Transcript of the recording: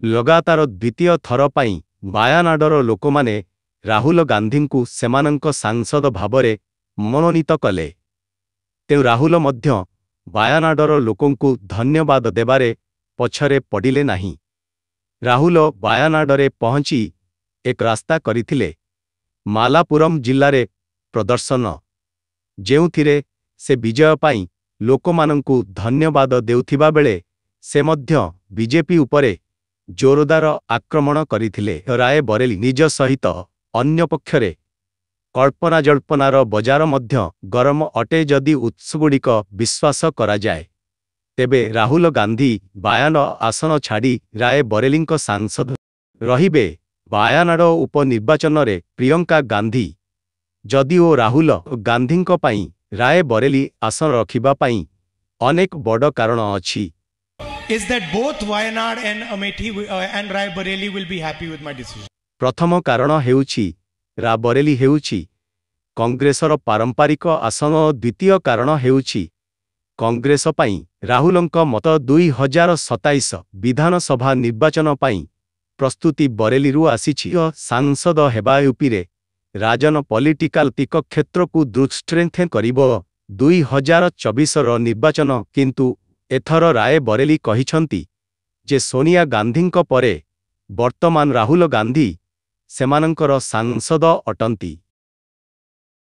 लगातार द्वितीय थर पाई वायानाडर लोकमाने राहुल गांधी को सेमानंक सांसद भावरे मनोनीत कले। तेणु राहुल मध्य वायानाडर लोकंकु धन्यवाद देबारे पछरे पड़िले नाही। राहुल वायानाडरे पहुंची एक रास्ता करिथिले मालापुरम जिल्लारे प्रदर्शन, जेउथिरे से विजय पाई लोकमानंकु धन्यवाद देउथिबा बेले से मध्य बीजेपी उपरे जोरदार आक्रमण करिथिले। राय बरेली निज सहित अन्य पक्षरे कल्पना जल्पनार बजार मध्य गरम अटे जदि उत्सगुड़िक विश्वास करा जाए तेबे राहुल गांधी वायान आसन छाड़ी राय बरेलींक सांसद रहिबे। वायानाड उपनिर्वाचन रे प्रियंका गांधी जदिओ राहुल गांधींक पाई राय बरेली आसन रखिबा पाई अनेक बड़ कारण अछि। Is that both Wayanad and Amethi and Rai Bareli will be happy with my decision? प्रथम कारण हेउछि रायबरेली हेउछि कांग्रेसर पारंपरिक आसन। द्वितीय कारण हेउछि कांग्रेस पाई राहुलंक मत 2027 विधानसभा निर्वाचन पाई प्रस्तुति बरेलीरु आसीछि। सांसद हेबा यूपी रे राजन पॉलिटिकल तिक क्षेत्र को स्ट्रेंथेन करिबो 2024 रो निर्वाचन। किंतु एथर राय बरेली कहिछंती जे सोनिया गांधींक परे वर्तमान राहुल गांधी सेमानंकर सांसद अटंती।